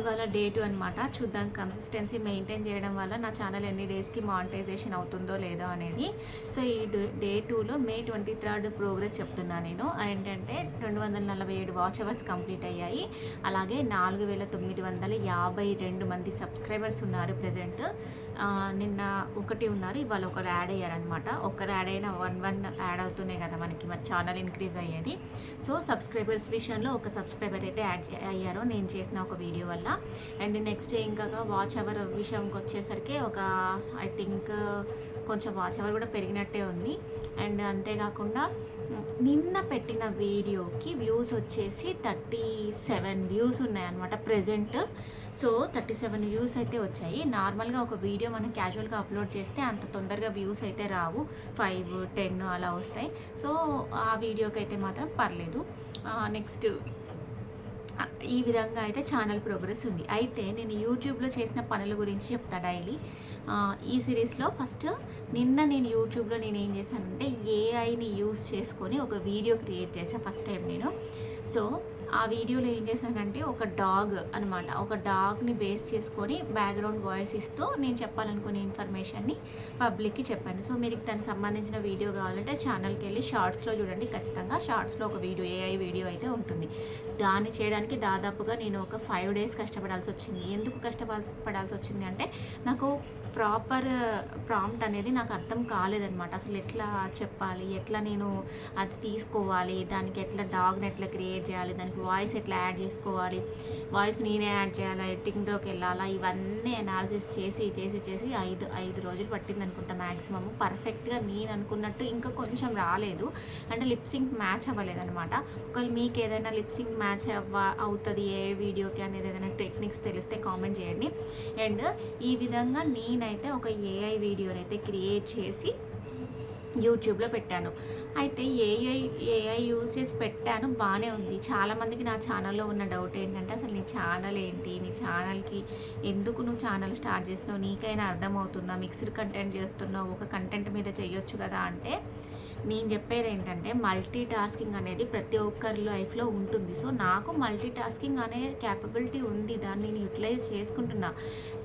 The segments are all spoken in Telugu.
ఇవాళ డే 2 అనమాట. చూద్దాం కన్సిస్టెన్సీ మెయింటైన్ చేయడం వల్ల నా ఛానల్ ఎన్ని డేస్‌కి మానిటైజేషన్ అవుతుందో లేదో అనేది. సో, ఈ డే 2లో మే 23 ప్రోగ్రెస్ చెప్తున్నా నేను. ఏంటంటే 247 వాచ్ అవర్స్ కంప్లీట్ అయ్యాయి. అలాగే 4952 మంది సబ్స్క్రైబర్స్ ఉన్నారు ప్రెజెంట్. నిన్న ఒకటి ఉన్నారు, ఇవాళ ఒకరు యాడ్ అయ్యారనమాట. ఒకరు యాడ్ అయినా 1 యాడ్ అవుతున్నాయి కదా మనకి, మరి ఛానల్ ఇంక్రీజ్ అయ్యేది. సో, సబ్స్క్రైబర్స్ విషయంలో ఒక సబ్స్క్రైబర్ అయితే యాడ్ అయ్యారో నేను చేసిన ఒక వీడియో వల్ల. అండ్ నెక్స్ట్ ఇంకా వాచ్ అవర్ విషయంకి వచ్చేసరికి ఒక ఐ థింక్ కొంచెం వాచ్ అవర్ కూడా పెరిగినట్టే ఉంది. అండ్ అంతేకాకుండా నిన్న పెట్టిన వీడియోకి వ్యూస్ వచ్చేసి 37 వ్యూస్ ఉన్నాయన్నమాట ప్రెజెంట్. సో 37 వ్యూస్ అయితే వచ్చాయి. నార్మల్గా ఒక వీడియో మనం క్యాజువల్గా అప్లోడ్ చేస్తే అంత తొందరగా వ్యూస్ అయితే రావు, 5, 10 అలా వస్తాయి. సో ఆ వీడియోకి అయితే మాత్రం పర్లేదు. నెక్స్ట్ ఈ విధంగా అయితే ఛానల్ ప్రోగ్రెస్ ఉంది. అయితే నేను యూట్యూబ్లో చేసిన పనుల గురించి చెప్తా డైలీ. ఈ సిరీస్లో ఫస్ట్ నిన్న నేను యూట్యూబ్లో నేను ఏం చేశానంటే ఏఐని యూస్ చేసుకొని ఒక వీడియో క్రియేట్ చేశాను ఫస్ట్ టైం నేను. సో ఆ వీడియోలో ఏం చేశానంటే ఒక డాగ్ అనమాట, ఒక డాగ్ని బేస్ చేసుకొని బ్యాక్గ్రౌండ్ వాయిస్ ఇస్తూ నేను చెప్పాలనుకునే ఇన్ఫర్మేషన్ని పబ్లిక్కి చెప్పాను. సో మీరు దానికి సంబంధించిన వీడియో కావాలంటే ఛానల్కి వెళ్ళి షార్ట్స్లో చూడండి. ఖచ్చితంగా షార్ట్స్లో ఒక వీడియో, ఏఐ వీడియో అయితే ఉంటుంది. దాన్ని చేయడానికి దాదాపుగా నేను ఒక 5 డేస్ కష్టపడాల్సి వచ్చింది. ఎందుకు కష్టపడాల్సి వచ్చింది అంటే నాకు ప్రాపర్ ప్రాంప్ట్ అనేది నాకు అర్థం కాలేదనమాట. అసలు ఎట్లా చెప్పాలి, ఎట్లా నేను అది తీసుకోవాలి, దానికి ఎట్లా డాగ్ని ఎట్లా క్రియేట్ చేయాలి, దానికి వాయిస్ ఎట్లా యాడ్ చేసుకోవాలి, వాయిస్ నేనే యాడ్ చేయాలా, ఎడిటింగ్లోకి వెళ్ళాలా, ఇవన్నీ అనాలిసిస్ చేసి చేసి చేసి 5 రోజులు పట్టింది అనుకుంటా మ్యాక్సిమమ్. పర్ఫెక్ట్గా నేను అనుకున్నట్టు ఇంకా కొంచెం రాలేదు, అంటే లిప్సింక్ మ్యాచ్ అవ్వలేదన్నమాట. ఒకవేళ మీకు ఏదైనా లిప్సింక్ మ్యాచ్ అవుతుంది ఏ వీడియోకి అనేది ఏదైనా టెక్నిక్స్ తెలిస్తే కామెంట్ చేయండి. అండ్ ఈ విధంగా నేనైతే ఒక ఏఐ వీడియోని అయితే క్రియేట్ చేసి యూట్యూబ్లో పెట్టాను. అయితే ఏఐ యూజ్ చేసి పెట్టాను, బాగానే ఉంది. చాలామందికి నా ఛానల్లో ఉన్న డౌట్ ఏంటంటే అసలు నీ ఛానల్ ఏంటి, నీ ఛానల్కి ఎందుకు నువ్వు ఛానల్ స్టార్ట్ చేసినావు, నీకైనా అర్థమవుతుందా, మిక్స్డ్ కంటెంట్ చేస్తున్నావు, ఒక కంటెంట్ మీద చేయొచ్చు కదా అంటే నేను చెప్పేది ఏంటంటే మల్టీ టాస్కింగ్ అనేది ప్రతి ఒక్కరి లైఫ్లో ఉంటుంది. సో నాకు మల్టీ టాస్కింగ్ అనే క్యాపబిలిటీ ఉంది, దాన్ని నేను యూటిలైజ్ చేసుకుంటున్నా.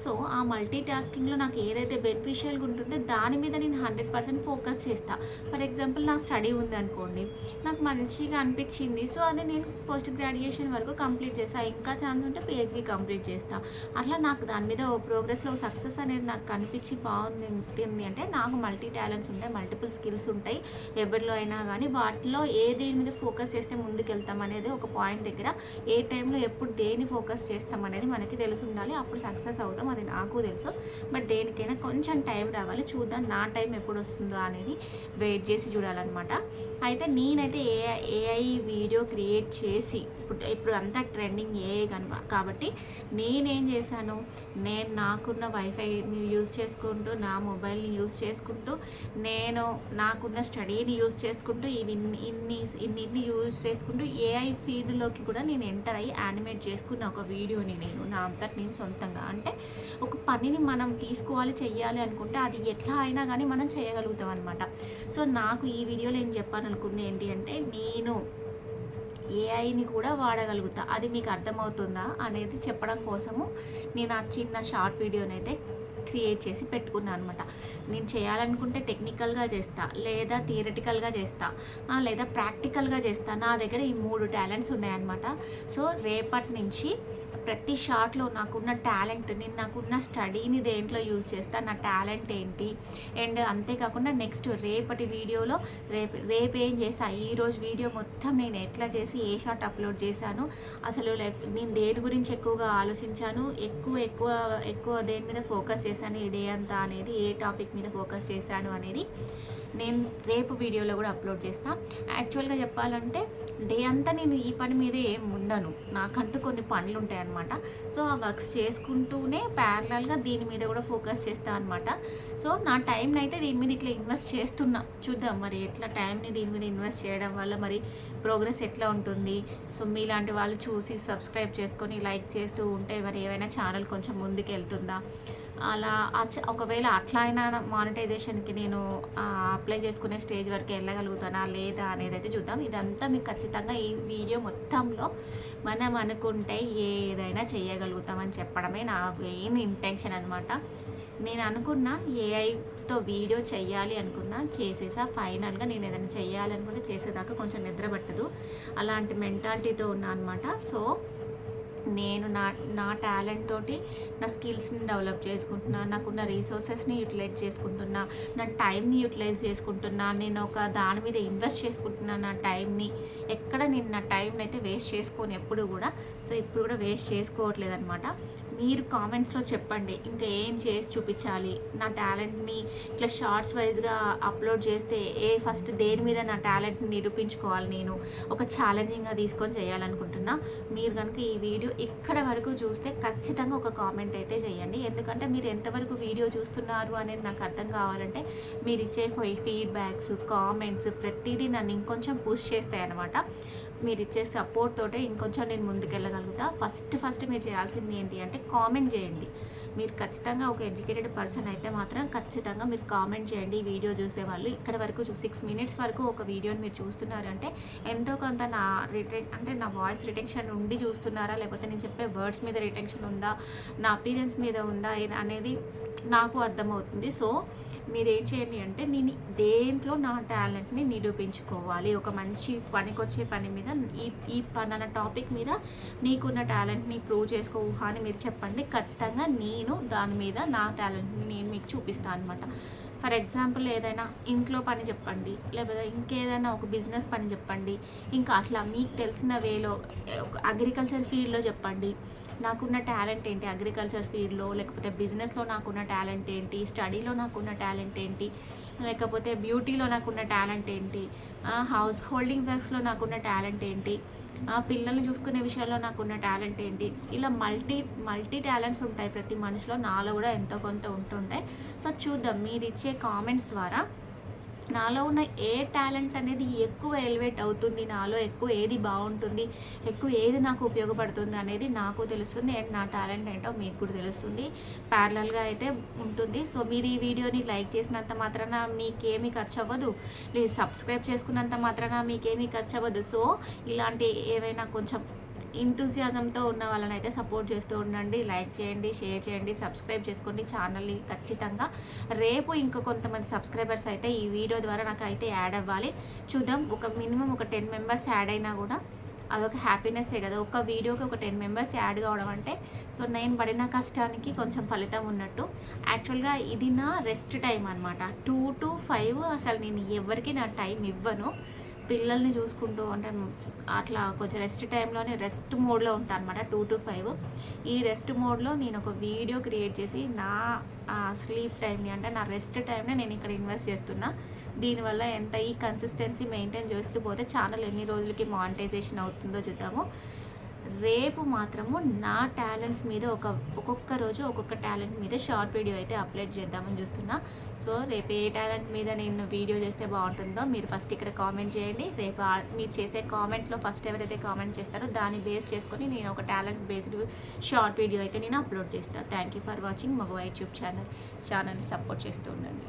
సో ఆ మల్టీ టాస్కింగ్లో నాకు ఏదైతే బెనిఫిషియల్గా ఉంటుందో దాని మీద నేను 100% ఫోకస్ చేస్తాను. ఫర్ ఎగ్జాంపుల్ నా స్టడీ ఉంది అనుకోండి, నాకు మంచిగా అనిపించింది, సో అది నేను పోస్ట్ గ్రాడ్యుయేషన్ వరకు కంప్లీట్ చేస్తాను. ఇంకా ఛాన్స్ ఉంటే పిహెచ్డీ కంప్లీట్ చేస్తాను. అట్లా నాకు దాని మీద ప్రోగ్రెస్లో సక్సెస్ అనేది నాకు కనిపించి బాగుంది అంటే నాకు మల్టీ టాలెంట్స్ ఉంటాయి, మల్టిపుల్ స్కిల్స్ ఉంటాయి ఎవరిలో అయినా కానీ. వాటిలో ఏ దేని మీద ఫోకస్ చేస్తే ముందుకు వెళ్తాం అనేది ఒక పాయింట్ దగ్గర ఏ టైంలో ఎప్పుడు దేని ఫోకస్ చేస్తాం అనేది మనకి తెలిసి ఉండాలి. అప్పుడు సక్సెస్ అవుతాం, అది నాకు తెలుసు. బట్ దేనికైనా కొంచెం టైం రావాలి, చూద్దాం నా టైం ఎప్పుడు వస్తుందో అనేది వెయిట్ చేసి చూడాలన్నమాట. అయితే నేనైతే ఏఐ వీడియో క్రియేట్ చేసి ఇప్పుడు అంతా ట్రెండింగ్ ఏఐ కాబట్టి నేనేం చేశాను, నేను నాకున్న వైఫైని యూజ్ చేసుకుంటూ, నా మొబైల్ని యూజ్ చేసుకుంటూ, నేను నాకున్న స్టడీని యూజ్ చేసుకుంటూ, ఇన్నిటిని యూజ్ చేసుకుంటూ ఏఐ ఫీల్డ్లోకి కూడా నేను ఎంటర్ అయ్యి యానిమేట్ చేసుకున్న ఒక వీడియోని నేను నా అంతటి నేను సొంతంగా. అంటే ఒక పనిని మనం తీసుకోవాలి, చెయ్యాలి అనుకుంటే అది ఎట్లా అయినా కానీ మనం చేయగలుగుతాం అనమాట. సో నాకు ఈ వీడియోలో ఏం చెప్పాలనుకుంది ఏంటి అంటే నేను ఏఐని కూడా వాడగలుగుతా, అది మీకు అర్థమవుతుందా అనేది చెప్పడం కోసము నేను ఆ చిన్న షార్ట్ వీడియోని అయితే క్రియేట్ చేసి పెట్టుకున్నాను అనమాట. నేను చేయాలనుకుంటే టెక్నికల్గా చేస్తా, లేదా థియరిటికల్గా చేస్తా, లేదా ప్రాక్టికల్గా చేస్తా. నా దగ్గర ఈ 3 టాలెంట్స్ ఉన్నాయన్నమాట. సో రేపటి నుంచి ప్రతి షార్ట్లో నాకున్న టాలెంట్, నేను నాకున్న స్టడీని దేంట్లో యూజ్ చేస్తా, నా టాలెంట్ ఏంటి, అండ్ అంతేకాకుండా నెక్స్ట్ రేపటి వీడియోలో రేపు ఏం చేస్తా, ఈరోజు వీడియో మొత్తం నేను ఎట్లా చేసి ఏ షార్ట్ అప్లోడ్ చేశాను, అసలు నేను దేని గురించి ఎక్కువగా ఆలోచించాను, ఎక్కువ దేని మీద ఫోకస్ చేశాను ఈ డే అంతా అనేది, ఏ టాపిక్ మీద ఫోకస్ చేశాను అనేది నేను రేపు వీడియోలో కూడా అప్లోడ్ చేస్తాను. యాక్చువల్గా చెప్పాలంటే డే అంతా నేను ఈ పని మీదే ఏం ఉండను, నాకంటూ కొన్ని పనులు ఉంటాయి అన్నమాట. సో ఆ వర్క్స్ చేసుకుంటూనే ప్యారలల్గా దీని మీద కూడా ఫోకస్ చేస్తాను అనమాట. సో నా టైంని అయితే దీని మీద ఇట్లా ఇన్వెస్ట్ చేస్తున్నా. చూద్దాం మరి ఎట్లా టైంని దీని మీద ఇన్వెస్ట్ చేయడం వల్ల మరి ప్రోగ్రెస్ ఎట్లా ఉంటుంది. సో మీలాంటి వాళ్ళు చూసి సబ్స్క్రైబ్ చేసుకొని లైక్ చేస్తూ ఉంటే మరి ఏమైనా ఛానల్ కొంచెం ముందుకు వెళ్తుందా, అలా ఒకవేళ అట్లా అయినా మానిటైజేషన్కి నేను అప్లై చేసుకునే స్టేజ్ వరకు వెళ్ళగలుగుతానా లేదా అనేది అయితే చూద్దాం. ఇదంతా మీకు ఖచ్చితంగా ఈ వీడియో మొత్తం మొత్తంలో మనం అనుకుంటే ఏదైనా చేయగలుగుతామని చెప్పడమే నా మెయిన్ ఇంటెన్షన్ అనమాట. నేను అనుకున్న ఏఐతో వీడియో చెయ్యాలి అనుకున్నా, చేసేసా. ఫైనల్గా నేను ఏదైనా చెయ్యాలనుకుంటే చేసేదాకా కొంచెం నిద్ర పట్టదు, అలాంటి మెంటాలిటీతో ఉన్నా అనమాట. సో నేను నా టాలెంట్ తోటి నా స్కిల్స్ని డెవలప్ చేసుకుంటున్నా, నాకున్న రీసోర్సెస్ని యూటిలైజ్ చేసుకుంటున్నా, నా టైంని యూటిలైజ్ చేసుకుంటున్నా, నేను ఒక దాని మీద ఇన్వెస్ట్ చేసుకుంటున్నా నా టైంని. ఎక్కడ నేను నా టైంని అయితే వేస్ట్ చేసుకోను ఎప్పుడు కూడా. సో ఇప్పుడు కూడా వేస్ట్ చేసుకోవట్లేదు అనమాట. మీరు కామెంట్స్లో చెప్పండి ఇంకా ఏం చేసి చూపించాలి, నా టాలెంట్ని ఇట్లా షార్ట్స్ వైజ్గా అప్లోడ్ చేస్తే ఫస్ట్ దేని మీద నా టాలెంట్ని నిరూపించుకోవాలి, నేను ఒక ఛాలెంజింగ్గా తీసుకొని చేయాలనుకుంటున్నా. మీరు కనుక ఈ వీడియో ఇక్కడ వరకు చూస్తే ఖచ్చితంగా ఒక కామెంట్ అయితే చేయండి. ఎందుకంటే మీరు ఎంతవరకు వీడియో చూస్తున్నారు అనేది నాకు అర్థం కావాలంటే మీరు ఇచ్చే ఫీడ్బ్యాక్స్, కామెంట్స్ ప్రతిదీ నన్ను ఇంకొంచెం పుష్ చేస్తాయి అనమాట. మీరు ఇచ్చే సపోర్ట్ తోటే ఇంకొంచెం నేను ముందుకెళ్ళగలుగుతా. ఫస్ట్ మీరు చేయాల్సింది ఏంటి అంటే కామెంట్ చేయండి. మీరు ఖచ్చితంగా ఒక ఎడ్యుకేటెడ్ పర్సన్ అయితే మాత్రం ఖచ్చితంగా మీరు కామెంట్ చేయండి. ఈ వీడియో చూసేవాళ్ళు ఇక్కడ వరకు 6 మినిట్స్ వరకు ఒక వీడియోని మీరు చూస్తున్నారంటే ఎంతో కొంత నా వాయిస్ రిటెన్షన్ ఉండి చూస్తున్నారా, లేకపోతే నేను చెప్పే వర్డ్స్ మీద రిటెన్షన్ ఉందా, నా అపీరెన్స్ మీద ఉందా అనేది నాకు అర్థమవుతుంది. సో మీరు ఏం చేయండి అంటే నేను దేంట్లో నా టాలెంట్ని నిరూపించుకోవాలి, ఒక మంచి పనికొచ్చే పని మీద ఈ పలానా టాపిక్ మీద నీకున్న టాలెంట్ని ప్రూవ్ చేసుకోవు అని మీరు చెప్పండి. ఖచ్చితంగా నేను దాని మీద నా టాలెంట్ని నేను మీకు చూపిస్తాను అనమాట. ఫర్ ఎగ్జాంపుల్ ఏదైనా ఇంట్లో పని చెప్పండి, లేకపోతే ఇంకేదైనా ఒక బిజినెస్ పని చెప్పండి, ఇంకా అట్లా మీకు తెలిసిన వేలో అగ్రికల్చర్ ఫీల్డ్లో చెప్పండి. నాకున్న టాలెంట్ ఏంటి అగ్రికల్చర్ ఫీల్డ్లో, లేకపోతే బిజినెస్లో నాకున్న టాలెంట్ ఏంటి, స్టడీలో నాకున్న టాలెంట్ ఏంటి, లేకపోతే బ్యూటీలో నాకున్న టాలెంట్ ఏంటి, హౌస్ హోల్డింగ్ వర్క్స్లో నాకున్న టాలెంట్ ఏంటి, పిల్లల్ని చూసుకునే విషయాల్లో నాకున్న టాలెంట్ ఏంటి, ఇలా మల్టీ టాలెంట్స్ ఉంటాయి ప్రతి మనిషిలో. నాలో కూడా ఎంతో కొంత ఉంటుంటాయి. సో చూద్దాం మీరు ఇచ్చే కామెంట్స్ ద్వారా నాలో ఉన్న ఏ టాలెంట్ అనేది ఎక్కువ ఎలివేట్ అవుతుంది, నాలో ఎక్కువ ఏది బాగుంటుంది, ఎక్కువ ఏది నాకు ఉపయోగపడుతుంది అనేది నాకు తెలుస్తుంది. అండ్ నా టాలెంట్ ఏంటో మీకు కూడా తెలుస్తుంది. ప్యారలల్గా అయితే ఉంటుంది. సో మీరు ఈ వీడియోని లైక్ చేసినంత మాత్రాన మీకేమీ ఖర్చు అవ్వదు, లేదు సబ్స్క్రైబ్ చేసుకున్నంత మాత్రాన మీకేమీ ఖర్చు అవ్వదు. సో ఇలాంటి ఏవైనా కొంచెం ఎంతూసియాజంతో ఉన్న వాళ్ళని అయితే సపోర్ట్ చేస్తూ ఉండండి. లైక్ చేయండి, షేర్ చేయండి, సబ్స్క్రైబ్ చేసుకోండి ఛానల్ని ఖచ్చితంగా. రేపు ఇంకా కొంతమంది సబ్స్క్రైబర్స్ అయితే ఈ వీడియో ద్వారా నాకు అయితే యాడ్ అవ్వాలి. చూద్దాం, మినిమం ఒక 10 మెంబర్స్ యాడ్ అయినా కూడా అదొక హ్యాపీనెస్సే కదా. ఒక వీడియోకి ఒక 10 మెంబర్స్ యాడ్ కావడం అంటే సో నేను పడిన కష్టానికి కొంచెం ఫలితం ఉన్నట్టు. యాక్చువల్గా ఇది నా రెస్ట్ టైం అనమాట. 2 to 5 అసలు నేను ఎవరికి నా టైం ఇవ్వను. పిల్లల్ని చూసుకుంటూ అంటే అట్లా కొంచెం రెస్ట్ మోడ్లో ఉంటాను అనమాట 2 to 5. ఈ రెస్ట్ మోడ్లో నేను ఒక వీడియో క్రియేట్ చేసి నా స్లీప్ టైంని అంటే నా రెస్ట్ టైంని నేను ఇక్కడ ఇన్వెస్ట్ చేస్తున్నా. దీనివల్ల ఎంత ఈ కన్సిస్టెన్సీ మెయింటైన్ చేస్తూ పోతే ఛానల్ ఎన్ని రోజులకి మానిటైజేషన్ అవుతుందో చూద్దాము. రేపు మాత్రము నా టాలెంట్స్ మీద ఒక్కొక్క రోజు ఒక్కొక్క టాలెంట్ మీద షార్ట్ వీడియో అయితే అప్లోడ్ చేద్దామని చూస్తున్నా. సో రేపు ఏ టాలెంట్ మీద నేను వీడియో చేస్తే బాగుంటుందో మీరు ఫస్ట్ ఇక్కడ కామెంట్ చేయండి. రేపు మీరు చేసే కామెంట్లో ఫస్ట్ ఎవరైతే కామెంట్ చేస్తారో దాన్ని బేస్ చేసుకొని నేను ఒక టాలెంట్ బేస్డ్ షార్ట్ వీడియో అయితే నేను అప్లోడ్ చేస్తాను. థ్యాంక్ యూ ఫర్ వాచింగ్ మగవా యూట్యూబ్ ఛానల్ని సపోర్ట్ చేస్తూ ఉండండి.